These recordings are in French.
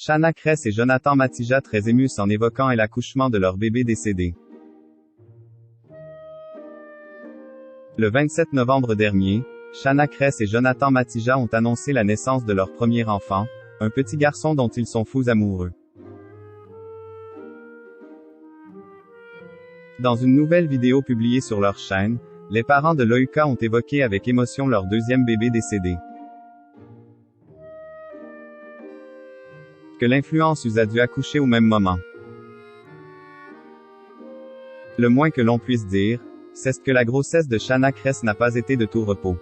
Shanna Kress et Jonathan Matija très émus en évoquant l'accouchement de leur bébé décédé. Le 27 novembre dernier, Shanna Kress et Jonathan Matija ont annoncé la naissance de leur premier enfant, un petit garçon dont ils sont fous amoureux. Dans une nouvelle vidéo publiée sur leur chaîne, les parents de Loïka ont évoqué avec émotion leur deuxième bébé décédé. Que l'influenceuse a dû accoucher au même moment. Le moins que l'on puisse dire, c'est que la grossesse de Shanna Kress n'a pas été de tout repos.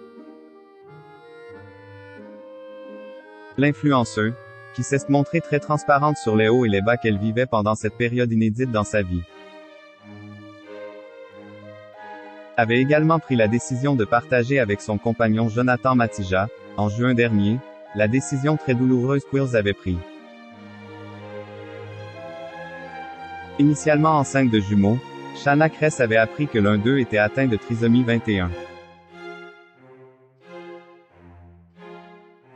L'influenceuse, qui s'est montrée très transparente sur les hauts et les bas qu'elle vivait pendant cette période inédite dans sa vie, avait également pris la décision de partager avec son compagnon Jonathan Matija, en juin dernier, la décision très douloureuse qu'ils avaient prise. Initialement enceinte de jumeaux, Shanna Kress avait appris que l'un d'eux était atteint de trisomie 21.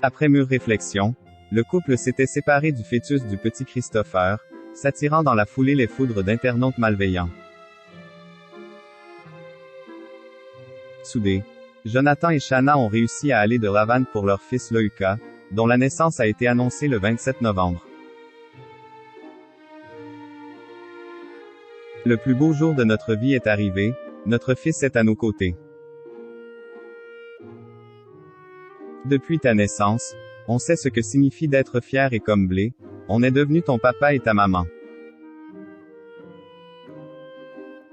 Après mûre réflexion, le couple s'était séparé du fœtus du petit Christopher, s'attirant dans la foulée les foudres d'internautes malveillants. Soudés, Jonathan et Shanna ont réussi à aller de l'avant pour leur fils Loïka, dont la naissance a été annoncée le 27 novembre. Le plus beau jour de notre vie est arrivé, notre fils est à nos côtés. Depuis ta naissance, on sait ce que signifie d'être fier et comblé, on est devenu ton papa et ta maman.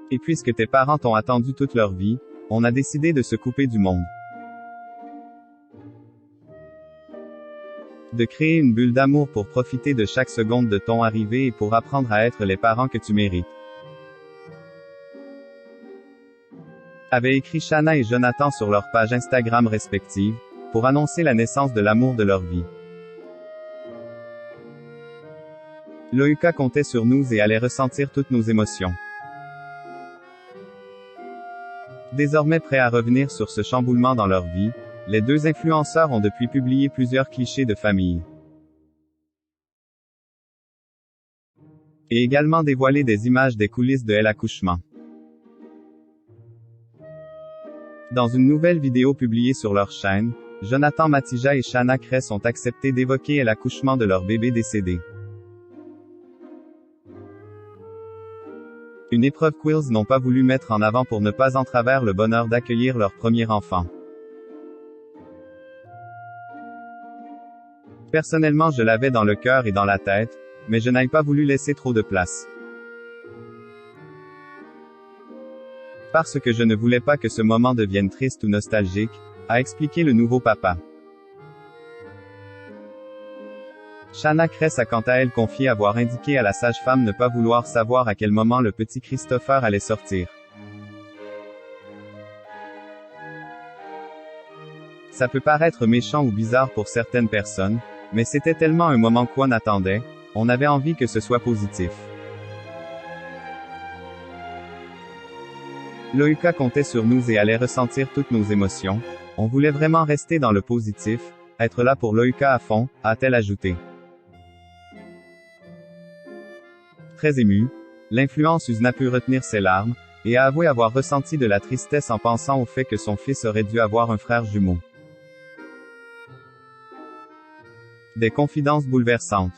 Et puisque tes parents t'ont attendu toute leur vie, on a décidé de se couper du monde. De créer une bulle d'amour pour profiter de chaque seconde de ton arrivée et pour apprendre à être les parents que tu mérites. Avaient écrit Shanna et Jonathan sur leurs pages Instagram respectives, pour annoncer la naissance de l'amour de leur vie. Loïka comptait sur nous et allait ressentir toutes nos émotions. Désormais prêts à revenir sur ce chamboulement dans leur vie, les deux influenceurs ont depuis publié plusieurs clichés de famille. Et également dévoilé des images des coulisses de l'accouchement. Dans une nouvelle vidéo publiée sur leur chaîne, Jonathan Matija et Shanna Kress ont accepté d'évoquer l'accouchement de leur bébé décédé. Une épreuve qu'ils n'ont pas voulu mettre en avant pour ne pas entraver le bonheur d'accueillir leur premier enfant. Personnellement je l'avais dans le cœur et dans la tête, mais je n'ai pas voulu laisser trop de place. Parce que je ne voulais pas que ce moment devienne triste ou nostalgique, a expliqué le nouveau papa. Shanna Kress a quant à elle confié avoir indiqué à la sage-femme ne pas vouloir savoir à quel moment le petit Christopher allait sortir. Ça peut paraître méchant ou bizarre pour certaines personnes, mais c'était tellement un moment qu'on attendait, on avait envie que ce soit positif. Loïka comptait sur nous et allait ressentir toutes nos émotions, on voulait vraiment rester dans le positif, être là pour Loïka à fond, a-t-elle ajouté. Très émue, l'influenceuse n'a pu retenir ses larmes, et a avoué avoir ressenti de la tristesse en pensant au fait que son fils aurait dû avoir un frère jumeau. Des confidences bouleversantes.